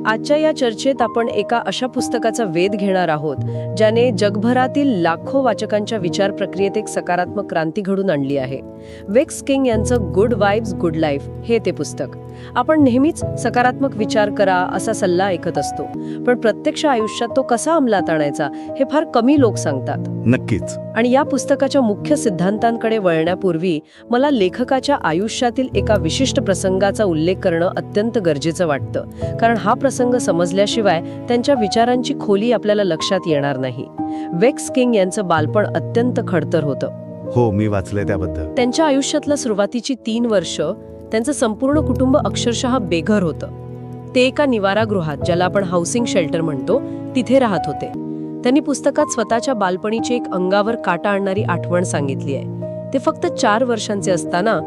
आजच्या या चर्चेत आपण एका अशा पुस्तकाचा वेध घेणार आहोत ज्याने जगभरातील लाखो वाचकांच्या विचार प्रक्रियेत एक सकारात्मक क्रांती घडून आणली आहे. वेक्स किंग यांचं गुड वाइब्स गुड लाईफ हे ते पुस्तक. आपण नेहमीच सकारात्मक विचार करा असा सल्ला ऐकत असतो, पण प्रत्यक्ष आयुष्यात तो कसा अंमलात आणायचा हे फार कमी लोक सांगतात. नक्कीच. आणि या पुस्तकाच्या मुख्य सिद्धांतांकडे वळण्यापूर्वी मला लेखकाच्या आयुष्यातील एका विशिष्ट प्रसंगाचा उल्लेख करणं अत्यंत गरजेचं वाटतं, कारण हा प्रसंग समजल्याशिवाय त्यांच्या विचारांची खोली आपल्याला लक्षात येणार नाही. वेक्स किंग यांचं बालपण अत्यंत खडतर होतं. हो, मी वाचलंय त्याबद्दल. त्यांच्या आयुष्यातल्या सुरुवातीची 3 वर्ष त्यांचं संपूर्ण कुटुंब अक्षरशः बेघर होतं. ते एका निवारागृहात, ज्याला आपण हाऊसिंग शेल्टर म्हणतो, तिथे राहत होते. त्यांनी पुस्तकात स्वतःच्या बालपणीची एक अंगावर काटा आणणारी आठवण सांगितली आहे. ते फक्त 4 वर्षांचे असताना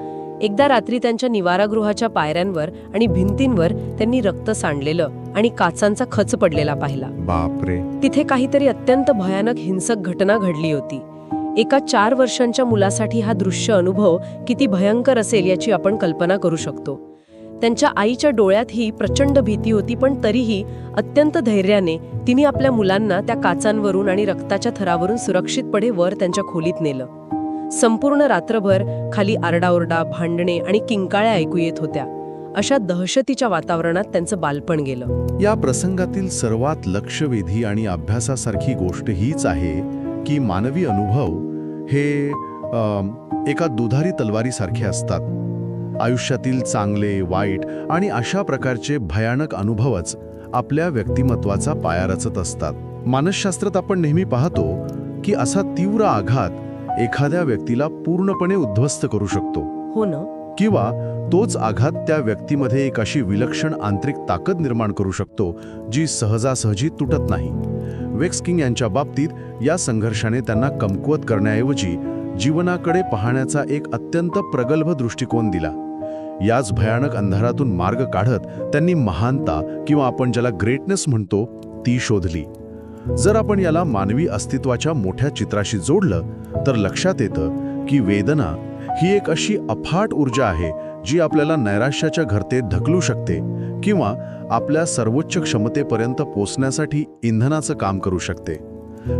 एकदा रात्री त्यांच्या निवारागृहाच्या पायऱ्यांवर आणि भिंतींवर त्यांनी रक्त सांडलेलं आणि काचांचा खच पडलेला पाहिला. बापरे. तिथे काहीतरी अत्यंत भयानक हिंसक घटना घडली होती. एका 4 वर्षांच्या मुलासाठी हा दृश्य अनुभव किती भयंकर असेल याची आपण कल्पना करू शकतो. त्यांच्या आईच्या डोळ्यातही प्रचंड भीती होती, पण तरीही अत्यंत धैर्याने तिने आपल्या मुलांना त्या काचांवरून आणि रक्ताच्या थरावरून सुरक्षितपणे वर त्यांच्या खोलीत नेलं. संपूर्ण रात्रभर खाली आरडाओरडा, भांडणे आणि किंकाळ्या ऐकू येत होत्या. अशा दहशतीच्या वातावरणात त्यांचं बालपण गेलं. या प्रसंगातील सर्वात लक्षवेधी आणि अभ्यासासारखी गोष्ट हीच आहे की मानवी अनुभव हे एका दुधारी तलवारीसारखे असतात. आयुष्यातील चांगले, वाईट आणि अशा प्रकारचे भयानक अनुभवच आपल्या व्यक्तिमत्वाचा पाया रचत असतात. मानसशास्त्रात आपण नेहमी पाहतो की असा तीव्र आघात एखाद्या व्यक्तीला पूर्णपणे उद्ध्वस्त करू शकतो. हो ना. किंवा तोच आघात त्या व्यक्तीमध्ये एक अशी विलक्षण आंतरिक ताकद निर्माण करू शकतो जी सहजासहजी तुटत नाही. वेक्स किंग यांच्या बाबतीत या संघर्षाने त्यांना कमकुवत करण्याऐवजी जीवनाकडे पाहण्याचा एक अत्यंत प्रगल्भ दृष्टिकोन दिला. याच भयानक अंधारातून मार्ग काढत त्यांनी महानता, किंवा आपण ज्याला ग्रेटनेस म्हणतो, ती शोधली. जर आपण याला मानवी अस्तित्वाच्या मोठ्या चित्राशी जोडलं तर लक्षात येतं की वेदना ही एक अशी अफाट ऊर्जा आहे जी आपल्याला नैराश्याच्या गर्तेत ढकलू शकते किंवा आपल्या सर्वोच्च क्षमतेपर्यंत पोचण्यासाठी इंधनाचं काम करू शकते.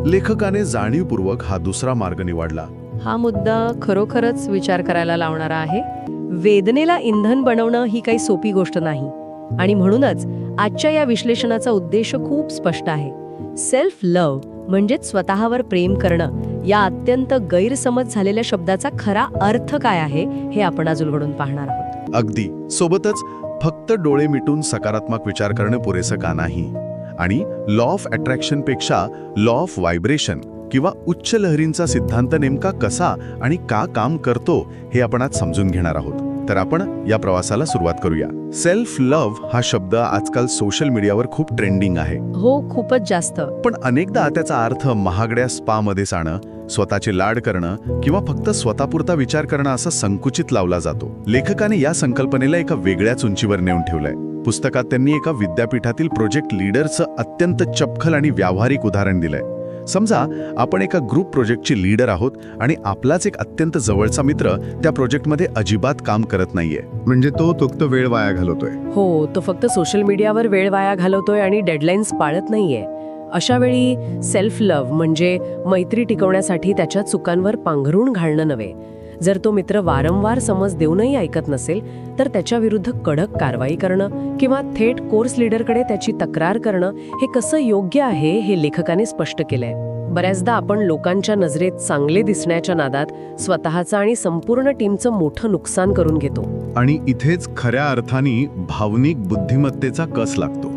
लेखकाने जाणीवपूर्वक हा दुसरा मार्ग निवडला. हा मुद्दा खरोखरच विचार करायला लावणारा आहे. वेदनेला इंधन बनवणं ही काही सोपी गोष्ट नाही, आणि म्हणूनच आजच्या या विश्लेषणाचा उद्देश खूप स्पष्ट आहे. सेल्फ लव्ह म्हणजेच स्वतःवर प्रेम करणं, या अत्यंत गैरसमज झालेल्या शब्दाचा खरा अर्थ काय आहे हे आपण आज उलगडून पाहणार आहोत. अगदी. सोबतच फक्त डोळे मिटून सकारात्मक विचार करणं पुरेसं का नाही, आणि लॉ ऑफ अट्रॅक्शन पेक्षा लॉ ऑफ व्हायब्रेशन किंवा उच्च लहरींचा सिद्धांत नेमका कसा आणि का काम करतो हे आपण आज समजून घेणार आहोत. तर आपण या प्रवासाला सुरुवात करूया. सेल्फ लव्ह हा शब्द आजकाल सोशल मीडियावर खूप ट्रेंडिंग आहे. हो, खूपच जास्त. पण अनेकदा त्याचा अर्थ महागड्या स्पामध्ये जाणं, स्वतःचे लाड करणं किंवा फक्त स्वतःपुरता विचार करणं असा संकुचित लावला जातो. लेखकाने या संकल्पनेला एका वेगळ्याच उंचीवर नेऊन ठेवलंय. पुस्तकात त्यांनी एका विद्यापीठातील प्रोजेक्ट लीडरचं अत्यंत चपखल आणि व्यावहारिक उदाहरण दिलंय. समजा आपण एका ग्रुप प्रोजेक्टची लीडर आहोत आणि आपलाच एक अत्यंत जवळचा मित्र त्या प्रोजेक्टमध्ये अजिबात काम करत नाहीये. म्हणजे तो फक्त वेळ वाया घालवतोय. हो, तो फक्त सोशल मीडियावर वेळ वाया घालवतोय आणि डेडलाईन्स पाळत नाहीये. अशा वेळी सेल्फ लव्ह म्हणजे मैत्री टिकवण्यासाठी त्याच्या चुकांवर पांघरून घालणं नव्हे. जर तो मित्र वारंवार समज देऊनही ऐकत नसेल तर त्याच्या विरुद्ध कडक कारवाई करणं किंवा थेट कोर्स लीडरकडे त्याची तक्रार करणं हे कसं योग्य आहे हे लेखकाने स्पष्ट केलंय. बऱ्याचदा आपण लोकांच्या नजरेत चांगले दिसण्याच्या नादात स्वतःचं आणि संपूर्ण टीमचं मोठं नुकसान करून घेतो. आणि इथेच खऱ्या अर्थाने भावनिक बुद्धिमत्तेचा कस लागतो.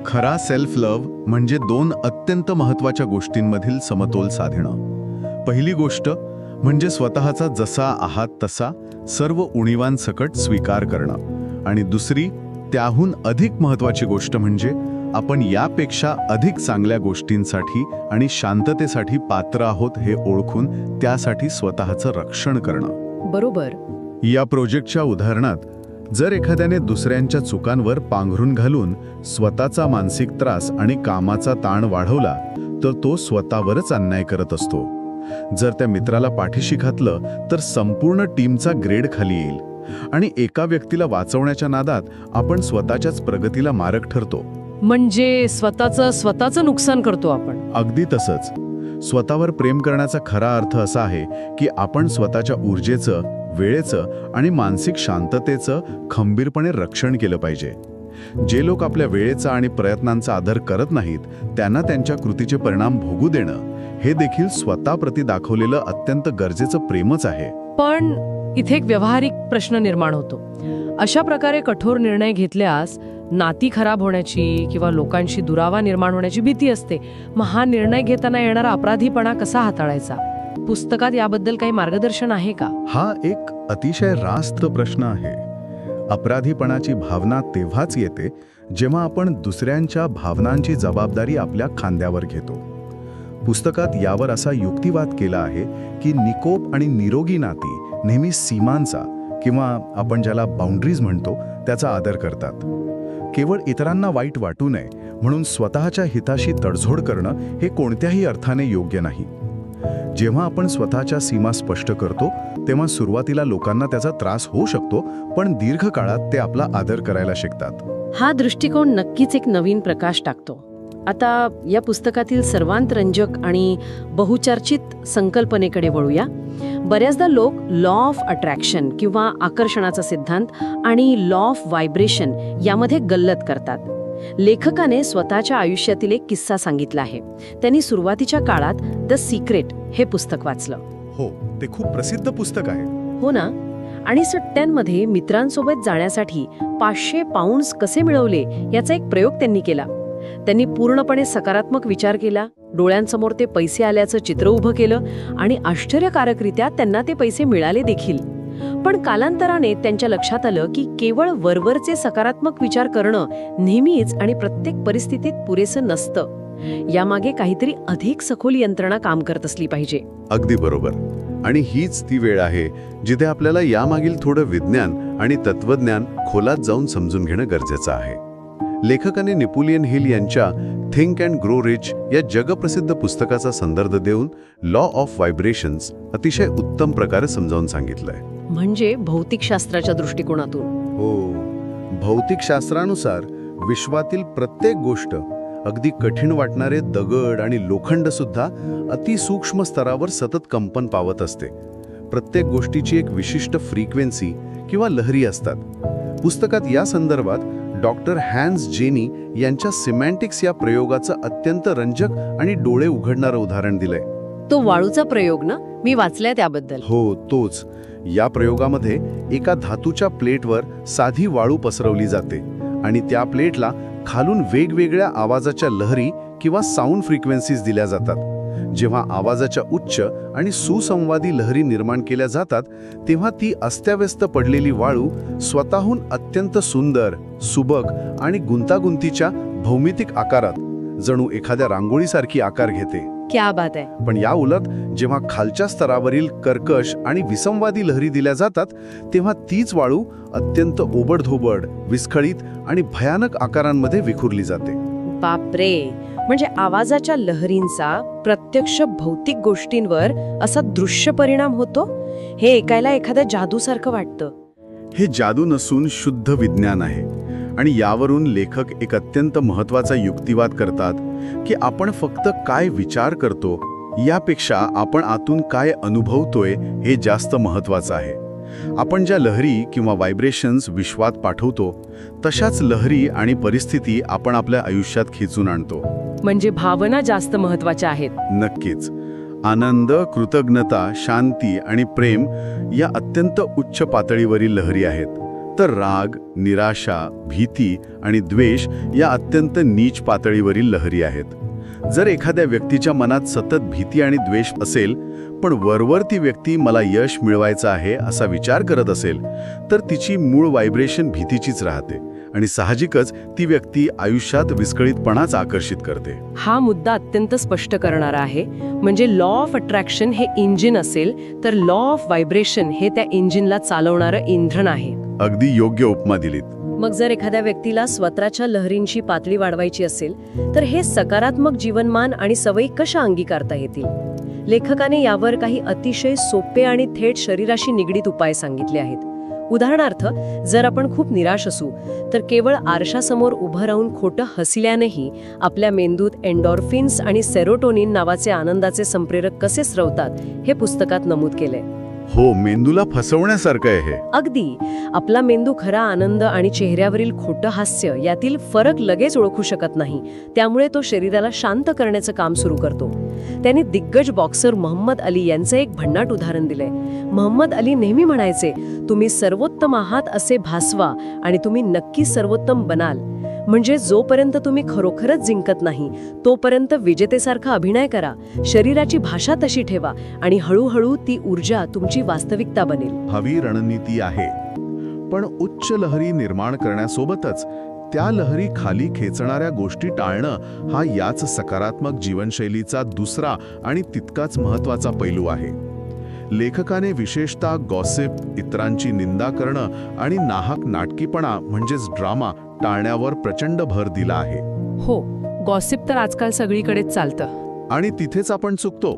खरा सेल्फ लव्ह म्हणजे 2 अत्यंत महत्त्वाच्या गोष्टींमधील समतोल साधणं. पहिली गोष्ट म्हणजे स्वतःचा जसा आहात तसा सर्व उणीवांसकट स्वीकार करणं, आणि दुसरी त्याहून अधिक महत्त्वाची गोष्ट म्हणजे आपण यापेक्षा अधिक चांगल्या गोष्टींसाठी आणि शांततेसाठी पात्र आहोत हे ओळखून त्यासाठी स्वतःचं रक्षण करणं. बरोबर. या प्रोजेक्टच्या उदाहरणात जर एखाद्याने दुसऱ्यांच्या चुकांवर पांघरून घालून स्वतःचा मानसिक त्रास आणि कामाचा ताण वाढवला तर तो स्वतःवरच अन्याय करत असतो. जर त्या मित्राला पाठीशी घातलं तर संपूर्ण टीमचा ग्रेड खाली येईल आणि एका व्यक्तीला वाचवण्याच्या नादात आपण स्वतःच्याच प्रगतीला मारक ठरतो. म्हणजे स्वतःचं नुकसान करतो आपण. अगदी तसंच. स्वतःवर प्रेम करण्याचा खरा अर्थ असा आहे की आपण स्वतःच्या ऊर्जेचं, वेळेचं आणि मानसिक शांततेचं खंबीरपणे रक्षण केलं पाहिजे. जे लोक आपल्या वेळेचा आणि प्रयत्नांचा आदर करत नाहीत त्यांना त्यांच्या कृतीचे परिणाम भोगू देणं हे देखील स्वतःप्रती दाखवलेलं अत्यंत गरजेचं प्रेमच आहे. पण इथे एक व्यावहारिक प्रश्न निर्माण होतो. अशा प्रकारे कठोर निर्णय घेतल्यास नाती खराब होण्याची किंवा लोकांशी दुरावा निर्माण होण्याची भीती असते. मग हा निर्णय घेताना येणारा अपराधीपणा कसा हाताळायचा? पुस्तकात याबद्दल काही मार्गदर्शन आहे का? हा एक अतिशय रास्त प्रश्न आहे. अपराधीपणाची भावना तेव्हाच येते जेव्हा आपण दुसऱ्यांच्या भावनांची जबाबदारी आपल्या खांद्यावर घेतो. पुस्तकात यावर असा युक्तिवाद केला आहे की निकोप आणि निरोगी नाती नेहमी सीमांचा किंवा आपण ज्याला बाउंड्रीज म्हणतो त्याचा आदर करतात. केवळ इतरांना वाईट वाटू नये म्हणून स्वतःच्या हिताशी तडजोड करणं हे कोणत्याही अर्थाने योग्य नाही. जेव्हा आपण स्वतःच्या सीमा स्पष्ट करतो तेव्हा सुरुवातीला लोकांना त्याचा त्रास होऊ शकतो, पण दीर्घकाळात ते आपला आदर करायला शिकतात. हा दृष्टिकोन नक्कीच एक नवीन प्रकाश टाकतो. आता या पुस्तकातील सर्वांत रंजक आणि बहुचर्चित संकल्पनेकडे वळूया. बऱ्याचदा लोक लॉ ऑफ अट्रॅक्शन किंवा आकर्षणाचा सिद्धांत आणि लॉ ऑफ व्हायब्रेशन यामध्ये गल्लत करतात. लेखकाने स्वतःच्या आयुष्यातील एक किस्सा सांगितला आहे. त्यांनी सुरुवातीच्या काळात द सिक्रेट हे पुस्तक वाचलं. हो, ते खूप प्रसिद्ध पुस्तक आहे. हो ना. आणि सुट्ट्यांमध्ये मित्रांसोबत जाण्यासाठी 500 पाउंड्स कसे मिळवले याचा एक प्रयोग त्यांनी केला. त्यांनी पूर्णपणे सकारात्मक विचार केला, डोळ्यांसमोर ते पैसे आल्याचं चित्र उभं केलं आणि आश्चर्यकारकरित्या त्यांना ते पैसे मिळाले देखील. पण कालांतराने त्यांच्या लक्षात आलं की केवळ वरवरचे सकारात्मक विचार करणं नेहमीच आणि प्रत्येक परिस्थितीत पुरेसं नसतं. यामागे काहीतरी अधिक सखोल यंत्रणा काम करत असली पाहिजे. अगदी बरोबर. आणि हीच ती वेळ आहे जिथे आपल्याला यामागील थोडं विज्ञान आणि तत्वज्ञान खोलात जाऊन समजून घेणं गरजेचं आहे. लेखकाने नेपोलियन हिल यांच्या थिंक अँड ग्रो रिच या जगप्रसिद्ध पुस्तकाचा संदर्भ देऊन लॉ ऑफ व्हायब्रेशन्स अतिशय उत्तम प्रकारे समजावून सांगितलंय. म्हणजे भौतिकशास्त्राच्या दृष्टिकोनातून. हो, भौतिकशास्त्रानुसार विश्वातील प्रत्येक गोष्ट, अगदी कठीण वाटणारे दगड आणि लोखंड सुद्धा अतिसूक्ष्म स्तरावर सतत कंपन पावत असते. प्रत्येक गोष्टीची एक विशिष्ट फ्रिक्वेन्सी किंवा लहरी असतात. पुस्तकात या संदर्भात डॉक्टर हॅन्स जेनी यांच्या सिमॅन्टिक्स या प्रयोगाचं अत्यंत रंजक आणि डोळे उघडणारं उदाहरण दिलंय. तो वाळूचा प्रयोग ना, मी वाचलाय त्याबद्दल. हो, तोच. या प्रयोगामध्ये एका धातूच्या प्लेटवर साधी वाळू पसरवली जाते आणि त्या प्लेटला खालून वेगवेगळ्या आवाजाच्या लहरी किंवा साऊंड फ्रिक्वेन्सीज दिल्या जातात. जेव्हा आवाजाच्या उच्च आणि सुसंवादी लहरी निर्माण केल्या जातात तेव्हा ती अस्ताव्यस्त पडलेली वाळू स्वतःहून अत्यंत सुंदर, सुबक आणि गुंतागुंतीच्या भौमितिक आकारात जणू एखाद्या रांगोळीसारखी आकार घेते. क्या बात आहे. पण या उलट जेव्हा खालच्या स्तरावरील कर्कश आणि विसंवादी लहरी दिल्या जातात तेव्हा तीच वाळू अत्यंत ओबडधोबड, विस्खळीत आणि भयानक आकारांमध्ये विखुरली जाते. बापरे. म्हणजे आवाजाच्या लहरींचा प्रत्यक्ष भौतिक गोष्टींवर असा दृश्य परिणाम होतो. हे ऐकायला एखाद्या जादूसारखं वाटतं. हे जादू नसून शुद्ध विज्ञान आहे. आणि यावरून लेखक एक अत्यंत महत्त्वाचा युक्तिवाद करतात की आपण फक्त काय विचार करतो यापेक्षा आपण आतून काय अनुभवतोय हे जास्त महत्त्वाचं आहे. आपण ज्या लहरी किंवा व्हायब्रेशन्स विश्वात पाठवतो तशाच लहरी आणि परिस्थिती आपण आपल्या आयुष्यात खेचून आणतो. म्हणजे भावना जास्त महत्त्वाच्या आहेत. नक्कीच. आनंद, कृतज्ञता, शांती आणि प्रेम या अत्यंत उच्च पातळीवरील लहरी आहेत, तर राग, निराशा, भीती आणि द्वेष या अत्यंत नीच पातळीवरील लहरी आहेत. जर एखाद्या व्यक्तीच्या मनात सतत भीती आणि द्वेष असेल पण वरवर ती व्यक्ती मला यश मिळवायचं आहे असा विचार करत असेल तर तिची मूळ व्हायब्रेशन भीतीचीच राहते आणि साहजिकच ती व्यक्ती आयुष्यात विस्कळीतपणाच आकर्षित करते. हा मुद्दा अत्यंत स्पष्ट करणारा आहे. म्हणजे लॉ ऑफ अट्रॅक्शन हे इंजिन असेल तर लॉ ऑफ व्हायब्रेशन हे त्या इंजिनला चालवणारं इंधन आहे. अगदी योग्य उपमा दिलीत. मग जर एखाद्या व्यक्तीला स्वतःच्या लहरींची पातळी वाढवायची असेल तर हे सकारात्मक जीवनमान आणि सवयी कशा अंगीकारता येतील? लेखकाने यावर काही अतिशय सोपे आणि थेट शरीराशी निगडीत उपाय सांगितले आहेत. उदाहरणार्थ, जर आपण खूप निराश असू तर केवळ आरशासमोर उभं राहून खोटं हसल्यानेही आपल्या मेंदूत एंडॉर्फिन्स आणि सेरोटोनिन नावाचे आनंदाचे संप्रेरक कसे स्रवतात हे पुस्तकात नमूद केलंय. हो, मेंदूला फसवण्यासारखं आहे हे. अगदी. आपला मेंदू खरा आनंद आणि चेहऱ्यावरील खोटं हास्य यातील फरक लगेच ओळखू शकत नाही. त्यामुळे तो शरीराला शांत करण्याचं काम सुरू करतो. त्यांनी दिग्गज बॉक्सर मोहम्मद अली यांचं एक भन्नाट उदाहरण दिलंय. मोहम्मद अली नेहमी म्हणायचे, तुम्ही सर्वोत्तम आहात असे भासवा आणि तुम्ही नक्की सर्वोत्तम बनाल. म्हणजे जोपर्यंत तुम्ही खरोखरच जिंकत नाही तोपर्यंत विजेतेसारखा अभिनय करा, शरीराची भाषा तशी ठेवा आणि हळूहळू ती ऊर्जा तुमची वास्तविकता बनेल. हवी रणनीती आहे, पण उच्च लहरी निर्माण करण्यासोबतच त्या लहरी खाली खेचणाऱ्या गोष्टी टाळणं हा याच सकारात्मक जीवनशैलीचा दुसरा आणि तितकाच महत्त्वाचा पैलू आहे. लेखकाने विशेषतः गॉसिप, इतरांची निंदा करणं आणि नाहक नाटकीपणा म्हणजेच ड्रामा टाळण्यावर प्रचंड भर दिला आहे. हो, गॉसिप तर आजकाल सगळीकडेच चालतं. आणि तिथेच आपण चुकतो.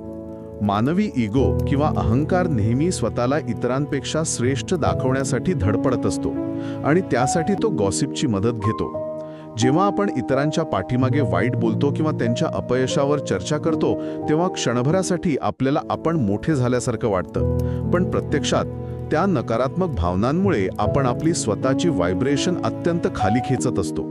मानवी इगो किंवा अहंकार नेहमी स्वतःला इतरांपेक्षा श्रेष्ठ दाखवण्यासाठी धडपडत असतो आणि त्यासाठी तो गॉसिपची मदत घेतो. जेव्हा आपण इतरांच्या पाठीमागे वाईट बोलतो किंवा त्यांच्या अपयशावर चर्चा करतो तेव्हा क्षणभरासाठी आपल्याला आपण मोठे झाल्यासारखं वाटतं, पण प्रत्यक्षात त्या नकारात्मक भावनांमुळे आपण आपली स्वतःची व्हायब्रेशन अत्यंत खाली खेचत असतो.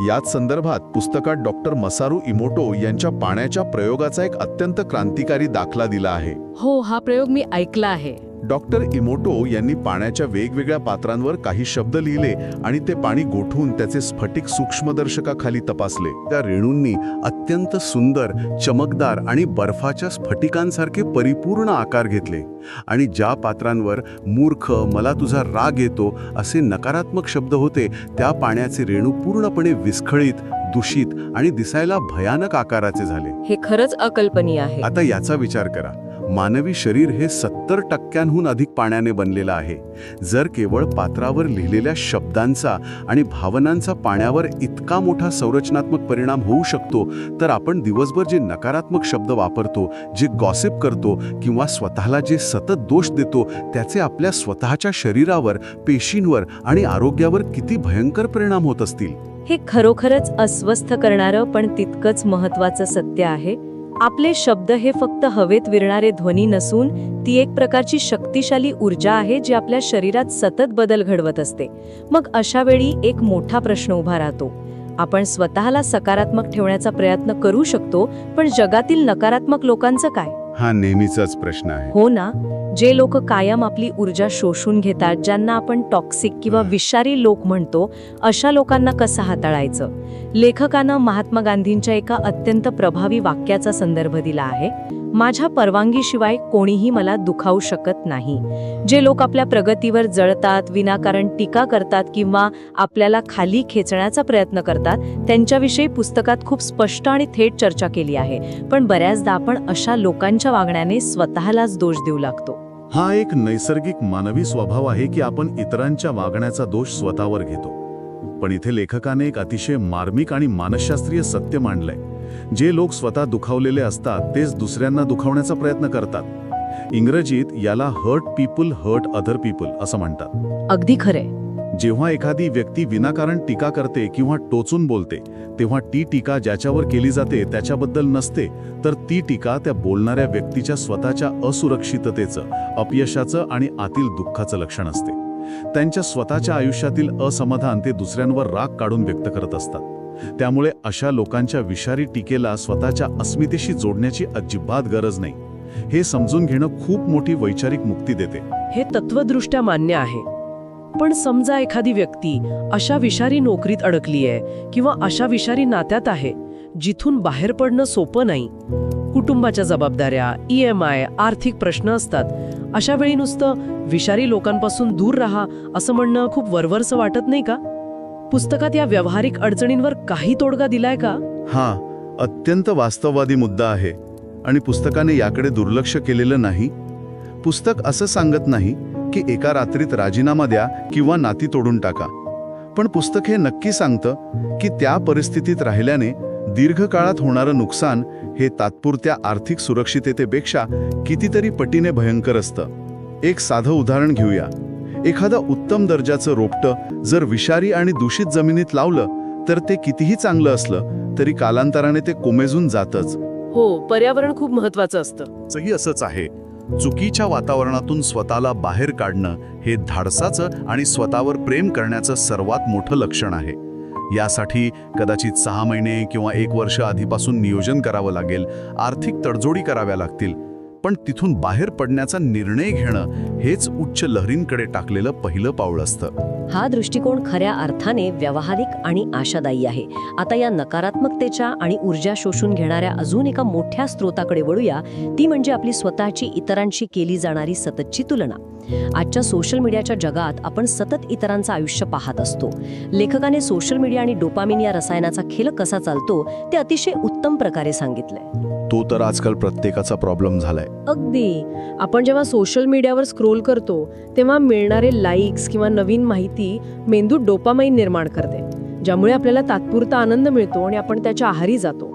याच संदर्भात पुस्तकात डॉक्टर मसारू इमोटो यांच्या पाण्याच्या प्रयोगाचा एक अत्यंत क्रांतिकारी दाखला दिला आहे. हो, हा प्रयोग मी ऐकला आहे. डॉक्टर इमोटो यांनी पाण्याच्या वेगवेगळ्या पात्रांवर काही शब्द लिहिले आणि ते पाणी गोठवून त्याचे स्फटिक सूक्ष्मदर्शकाखाली तपासले. त्या रेणूंनी अत्यंत सुंदर, चमकदार आणि बर्फाच्या स्फटिकांसारखे परिपूर्ण आकार घेतले आणि ज्या पात्रांवर मूर्ख, मला तुझा राग येतो असे नकारात्मक शब्द होते त्या पाण्याचे रेणू पूर्णपणे विस्खळीत, दूषित आणि दिसायला भयानक आकाराचे झाले. हे खरंच अकल्पनीय आहे. आता याचा विचार करा. मानवी शरीर हे 70% अधिक पाण्याने बनलेलं आहे. जर केवळ पात्रावर लिहिलेल्या शब्दांचा आणि भावनांचा पाण्यावर इतका मोठा संरचनात्मक परिणाम होऊ शकतो, तर आपण दिवसभर जे नकारात्मक शब्द वापरतो, जे गॉसिप करतो किंवा स्वतःला जे सतत दोष देतो, त्याचे आपल्या स्वतःच्या शरीरावर, पेशींवर आणि आरोग्यावर किती भयंकर परिणाम होत असतील. हे खरोखरच अस्वस्थ करणारं पण तितकंच महत्त्वाचं सत्य आहे. आपले शब्द हे फक्त हवेत विरणारे ध्वनी नसून ती एक प्रकारची शक्तिशाली ऊर्जा आहे जी आपल्या शरीरात सतत बदल घडवत असते. मग अशा वेळी एक मोठा प्रश्न उभा राहतो. आपण स्वतःला सकारात्मक ठेवण्याचा प्रयत्न करू शकतो, पण जगातील नकारात्मक लोकांचं काय? हा नेहमीचाच प्रश्न आहे. हो ना. जे लोक कायम आपली ऊर्जा शोषून घेतात, ज्यांना आपण टॉक्सिक किंवा विषारी लोक म्हणतो, अशा लोकांना कसं हाताळायचं? लेखकानं महात्मा गांधींच्या एका अत्यंत प्रभावी वाक्याचा संदर्भ दिला आहे. माझ्या परवानगीशिवाय कोणीही मला दुखावू शकत नाही. जे लोक आपल्या प्रगतीवर जळतात, विनाकारण टीका करतात किंवा आपल्याला खाली खेचण्याचा प्रयत्न करतात, त्यांच्याविषयी पुस्तकात खूप स्पष्ट आणि थेट चर्चा केली आहे. पण बऱ्याचदा आपण अशा लोकांच्या वागण्याने स्वतःलाच दोष देऊ लागतो. हा एक नैसर्गिक मानवी स्वभाव आहे की आपण इतरांच्या वागण्याचा दोष स्वतःवर घेतो. पण इथे लेखकाने एक अतिशय मार्मिक आणि मानसशास्त्रीय सत्य मांडलंय. जे लोक स्वतः दुखावलेले असतात तेच दुसऱ्यांना दुखावण्याचा प्रयत्न करतात. इंग्रजीत याला hurt people hurt other people असं म्हणतात. अगदी खरे. जेव्हा एखादी व्यक्ती विनाकारण टीका करते किंवा टोचून बोलते, तेव्हा ती टीका ज्याच्यावर केली जाते त्याच्याबद्दल नसते, तर ती टीका त्या बोलणाऱ्या व्यक्तीच्या स्वतःच्या असुरक्षिततेचं, अपयशाचं आणि आतील दुःखाचं लक्षण असते. त्यांच्या स्वतःच्या आयुष्यातील असमाधान ते दुसऱ्यांवर राग काढून व्यक्त करत असतात. त्यामुळे अशा लोकांच्या विषारी टीकेला स्वतःच्या अस्मितेशी जोडण्याची अजिबात गरज नाही. हे समजून घेणं खूप मोठी वैचारिक मुक्ती देते. हे तत्वदृष्ट्या मान्य आहे. पण समजा एखादी व्यक्ती अशा विषारी नोकरीत अडकली आहे किंवा अशा विषारी नात्यात आहे जिथून बाहेर पडणं सोपं नाही. कुटुंबाच्या जबाबदाऱ्या, EMI, आर्थिक प्रश्न असतात. अशा वेळी नुसतं विषारी लोकांपासून दूर राहा असं म्हणणं खूप वरवरचं वाटत नाही का? पुस्तकात या व्यावहारिक अडचणींवर काही तोडगा दिलाय का? हा अत्यंत वास्तववादी मुद्दा आहे आणि पुस्तकाने याकडे दुर्लक्ष केलेलं नाही. पुस्तक असं सांगत नाही की एका रात्रीत राजीनामा द्या किंवा नाती तोडून टाका. पण पुस्तक हे नक्की सांगतं की त्या परिस्थितीत राहिल्याने दीर्घकाळात होणारं नुकसान हे तात्पुरत्या आर्थिक सुरक्षिततेपेक्षा कितीतरी पटीने भयंकर असतं. एक साधं उदाहरण घेऊया. एखादा उत्तम दर्जाचं रोपटं जर विषारी आणि दूषित जमिनीत लावलं तर ते कितीही चांगलं असलं तरी कालांतराने ते कोमेजून जातच. हो, पर्यावरण खूप महत्वाचं असतं. सही असंच आहे. चुकीच्या वातावरणातून स्वतःला बाहेर काढणं हे धाडसाचं आणि स्वतःवर प्रेम करण्याचं सर्वात मोठं लक्षण आहे. यासाठी कदाचित 6 महिने किंवा 1 वर्ष आधीपासून नियोजन करावं लागेल, आर्थिक तडजोडी कराव्या लागतील. पण तिथून बाहेर पडण्याचा निर्णय घेणं हेच उच्च लहरींकडे टाकलेलं पहिलं पाऊल असतं. हा दृष्टिकोन खऱ्या अर्थाने व्यावहारिक आणि आशादायी आहे. आता या नकारात्मकतेच्या आणि ऊर्जा शोषून घेणाऱ्या अजून एका मोठ्या स्रोताकडे वळूया. ती म्हणजे आपली स्वतःची इतरांशी केली जाणारी सततची तुलना. आजच्या सोशल मीडियाच्या जगात आपण सतत इतरांचं आयुष्य पाहत असतो. लेखकाने सोशल मीडिया आणि डोपामिन या रसायनाचा खेळ कसा चालतो ते अतिशय उत्तम प्रकारे सांगितलंय. तो तर आजकाल प्रत्येकाचा प्रॉब्लेम झालाय. अगदी. आपण जेव्हा सोशल मीडियावर स्क्रोल करतो तेव्हा मिळणारे लाईक्स किंवा नवीन माहिती मेंदूत डोपामाइन निर्माण करते, ज्यामुळे आपल्याला तात्पुरता आनंद मिळतो आणि आपण त्याच्या आहारी जातो.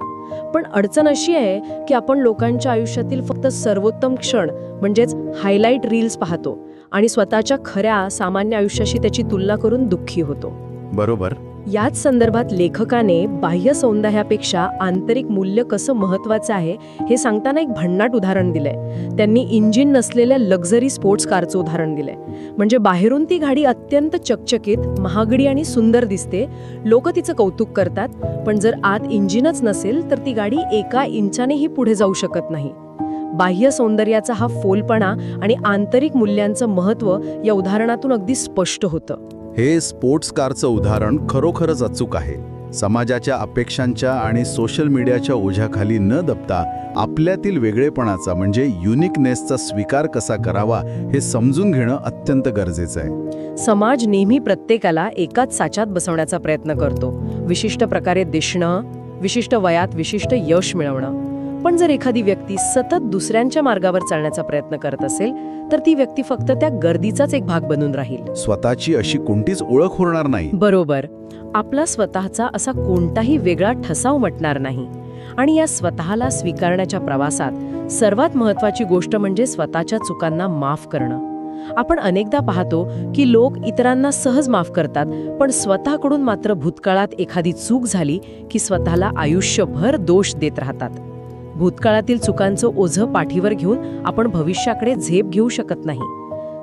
पण अडचण अशी आहे की आपण लोकांच्या आयुष्यातील फक्त सर्वोत्तम क्षण म्हणजेच हायलाईट रील्स पाहतो आणि स्वतःच्या खऱ्या सामान्य आयुष्याशी त्याची तुलना करून दुःखी होतो. बरोबर. याच संदर्भात लेखकाने बाह्य सौंदर्यापेक्षा आंतरिक मूल्य कसं महत्वाचं आहे हे सांगताना एक भन्नाट उदाहरण दिलंय. त्यांनी इंजिन नसलेल्या लक्झरी स्पोर्ट्स कारचं उदाहरण दिलंय. म्हणजे बाहेरून ती गाडी अत्यंत चकचकीत, महागडी आणि सुंदर दिसते, लोक तिचं कौतुक करतात, पण जर आत इंजिनच नसेल तर ती गाडी 1 इंचानेही पुढे जाऊ शकत नाही. बाह्य सौंदर्याचा हा फोलपणा आणि आंतरिक मूल्यांचं महत्त्व या उदाहरणातून अगदी स्पष्ट होतं. हे स्पोर्ट्स कारचं उदाहरण खरोखरच अचूक आहे. समाजाच्या अपेक्षांच्या आणि सोशल मीडियाच्या ओझ्याखाली न दबता आपल्यातील वेगळेपणाचा म्हणजे युनिकनेसचा स्वीकार कसा करावा हे समजून घेणं अत्यंत गरजेचं आहे. समाज नेहमी प्रत्येकाला एकाच साच्यात बसवण्याचा प्रयत्न करतो. विशिष्ट प्रकारे दिसणं, विशिष्ट वयात विशिष्ट यश मिळवणं. पण जर एखादी व्यक्ती सतत दुसऱ्यांच्या मार्गावर चालण्याचा प्रयत्न करत असेल तर ती व्यक्ती फक्त त्या गर्दीचाच एक भाग बनून राहील. स्वतःची अशी कोणतीच ओळख होणार नाही. बरोबर. आपला स्वतःचा असा कोणताही वेगळा ठसा उमटणार नाही. आणि या स्वतःला स्वीकारण्याच्या प्रवासात सर्वात महत्वाची गोष्ट म्हणजे स्वतःच्या चुकांना माफ करणं. आपण अनेकदा पाहतो की लोक इतरांना सहज माफ करतात, पण स्वतःकडून मात्र भूतकाळात एखादी चूक झाली की स्वतःला आयुष्यभर दोष देत राहतात. भूतकाळातील चुकांचं ओझं पाठीवर घेऊन आपण भविष्याकडे झेप घेऊ शकत नाही.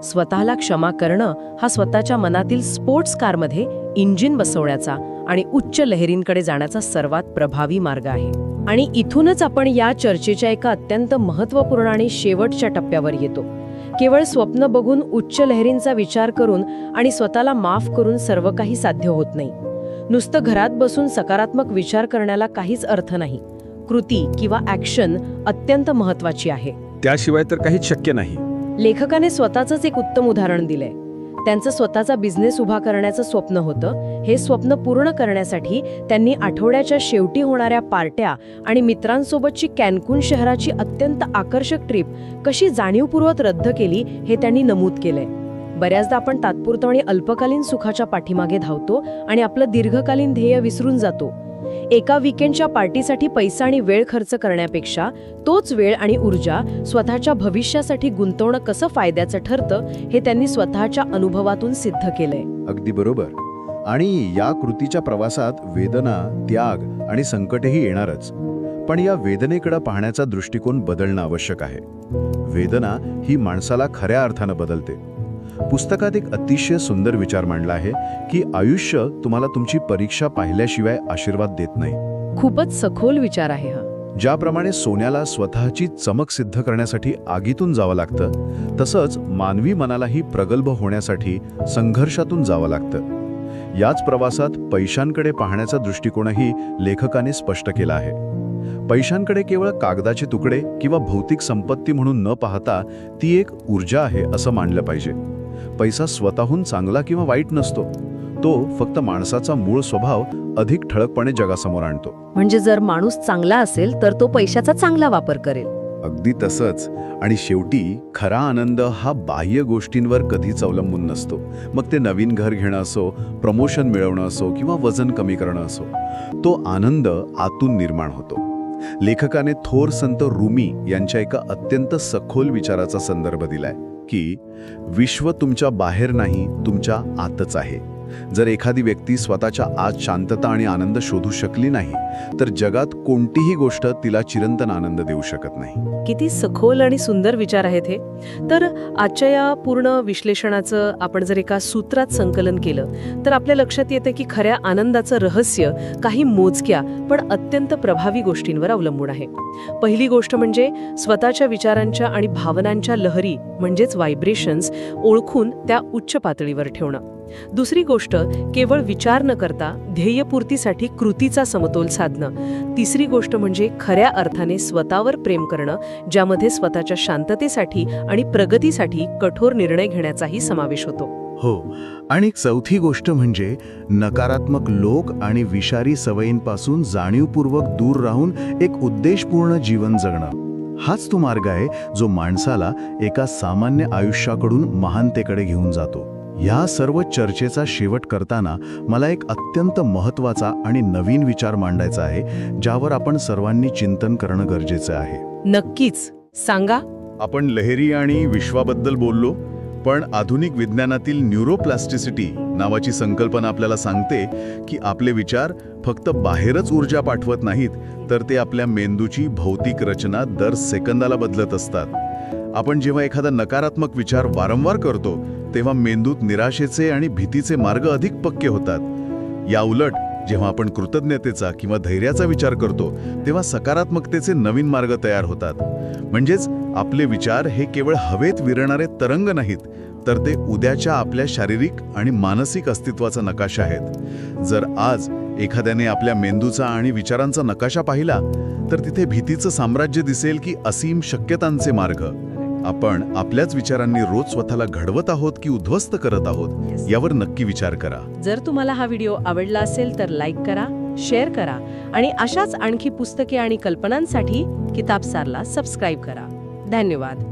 स्वतःला क्षमा करणं हा स्वतःच्या मनातील स्पोर्ट्स कारमध्ये इंजिन बसवण्याचा आणि उच्च लहरींकडे जाण्याचा सर्वात प्रभावी मार्ग आहे. आणि इथूनच आपण या चर्चेच्या एका अत्यंत महत्त्वपूर्ण आणि शेवटच्या टप्प्यावर येतो. केवळ स्वप्न बघून, उच्च लहरींचा विचार करून आणि स्वतःला माफ करून सर्व काही साध्य होत नाही. नुसतं घरात बसून सकारात्मक विचार करण्याला काहीच अर्थ नाही. कृती किंवा ॲक्शन अत्यंत महत्वाची आहे. त्याशिवाय तर काहीच शक्य नाही. लेखकाने स्वतःचंच एक उत्तम उदाहरण दिलंय. त्यांचं स्वतःचा बिझनेस उभा करण्याचं स्वप्न होतं. हे स्वप्न पूर्ण करण्यासाठी त्यांनी आठवड्याच्या शेवटी होणाऱ्या पार्ट्या आणि मित्रांसोबतची कॅन्कुन शहराची अत्यंत आकर्षक ट्रिप कशी जाणीवपूर्वक रद्द केली हे त्यांनी नमूद केलंय. बऱ्याचदा आपण तात्पुरतं आणि अल्पकालीन सुखाच्या पाठीमागे धावतो आणि आपलं दीर्घकालीन ध्येय विसरून जातो. एका वीकेंडच्या पार्टीसाठी पैसा आणि वेळ खर्च करण्यापेक्षा तोच वेळ आणि ऊर्जा स्वतःच्या भविष्यासाठी गुंतवणं कसं फायद्याचं ठरतं हे त्यांनी स्वतःच्या अनुभवातून सिद्ध केलंय. अगदी बरोबर. आणि या कृतीच्या प्रवासात वेदना, त्याग आणि संकटही येणारच. पण या वेदनेकडे पाहण्याचा दृष्टिकोन बदलणं आवश्यक आहे. वेदना ही माणसाला खऱ्या अर्थानं बदलते. पुस्तकात एक अतिशय सुंदर विचार मांडला आहे की आयुष्य तुम्हाला तुमची परीक्षा पाहिल्याशिवाय आशीर्वाद देत नाही. खूपच सखोल विचार आहे हा. ज्याप्रमाणे सोन्याला स्वतःची चमक सिद्ध करण्यासाठी आगीतून जावं लागतं, तसंच मानवी मनालाही प्रगल्भ होण्यासाठी संघर्षातून जावं लागतं. याच प्रवासात पैशांकडे पाहण्याचा दृष्टिकोनही लेखकाने स्पष्ट केला आहे. पैशांकडे केवळ कागदाचे तुकडे किंवा भौतिक संपत्ती म्हणून न पाहता ती एक ऊर्जा आहे असं मानलं पाहिजे. पैसा स्वतःहून चांगला किंवा वाईट नसतो. तो फक्त माणसाचा मूळ स्वभाव अधिक ठळकपणे जगासमोर आणतो. म्हणजे जर माणूस चांगला असेल तर तो पैशाचा चांगला वापर करेल. अगदी तसंच. आणि शेवटी खरा आनंद हा बाह्य गोष्टींवर कधीच अवलंबून नसतो. मग ते नवीन घर घेणं असो, प्रमोशन मिळवणं असो किंवा वजन कमी करणं असो, तो आनंद आतून निर्माण होतो. लेखकाने थोर संत रुमी यांच्या एका अत्यंत सखोल विचाराचा संदर्भ दिलाय. की विश्व तुमच्या बाहेर नाही, तुमच्या आतच आहे. जर एखादी व्यक्ती स्वतःच्या आत शांतता आणि आनंद शोधू शकली नाही तर जगात कोणतीही गोष्ट तिला चिरंतन आनंद देऊ शकत नाही. किती सखोल आणि सुंदर विचार आहेत हे. तर आजच्या या पूर्ण विश्लेषणाचं आपण जर एका सूत्रात संकलन केलं तर आपल्या लक्षात येतं की खऱ्या आनंदाचं रहस्य काही मोजक्या पण अत्यंत प्रभावी गोष्टींवर अवलंबून आहे. पहिली गोष्ट म्हणजे स्वतःच्या विचारांच्या आणि भावनांच्या लहरी म्हणजेच व्हायब्रेशन्स ओळखून त्या उच्च पातळीवर ठेवणं. दुसरी गोष्ट केवळ विचार न करता ध्येयपूर्तीसाठी कृतीचा समतोल साधणं. तिसरी गोष्ट म्हणजे खऱ्या अर्थाने स्वतःवर प्रेम करणं, ज्यामध्ये स्वतःच्या शांततेसाठी आणि प्रगतीसाठी कठोर निर्णय घेण्याचाही समावेश होतो. हो, आणि चौथी गोष्ट म्हणजे नकारात्मक लोक आणि विषारी सवयींपासून जाणीवपूर्वक दूर राहून एक उद्देशपूर्ण जीवन जगणं. हाच तो मार्ग आहे जो माणसाला एका सामान्य आयुष्याकडून महानतेकडे घेऊन जातो. या सर्व चर्चेचा शेवट करताना मला एक अत्यंत महत्त्वाचा आणि नवीन विचार मांडायचा आहे, ज्यावर आपण सर्वांनी चिंतन करणं गरजेचं आहे. नक्कीच, सांगा. आपण लहरी आणि विश्वाबद्दल बोललो, पण आधुनिक विज्ञानातील न्यूरोप्लास्टिसिटी नावाची संकल्पना आपल्याला सांगते की आपले विचार फक्त बाहेरच ऊर्जा पाठवत नाहीत, तर ते आपल्या मेंदूची भौतिक रचना दर सेकंदाला बदलत असतात. आपण जेव्हा एखादा नकारात्मक विचार वारंवार करतो तेव्हा मेंदूत निराशेचे आणि भीतीचे मार्ग अधिक पक्के होतात. या उलट जेव्हा आपण कृतज्ञतेचा किंवा धैर्याचा विचार करतो तेव्हा सकारात्मकतेचे नवीन मार्ग तयार होतात. म्हणजेच आपले विचार हे केवळ हवेत विरणारे तरंग नाहीत, तर ते उद्याच्या आपल्या शारीरिक आणि मानसिक अस्तित्वाचा नकाशा आहेत. जर आज एखाद्याने आपल्या मेंदूचा आणि विचारांचा नकाशा पाहिला तर तिथे भीतीचं साम्राज्य दिसेल की असीम शक्यतांचे मार्ग. आपण आपल्याच विचारांनी रोज स्वतःला घडवत आहोत की उद्ध्वस्त करत आहोत यावर नक्की विचार करा. जर तुम्हाला हा व्हिडिओ आवडला असेल तर लाईक करा, शेअर करा आणि अशाच आणखी पुस्तके आणि कल्पनांसाठी किताबसारला सबस्क्राईब करा. धन्यवाद.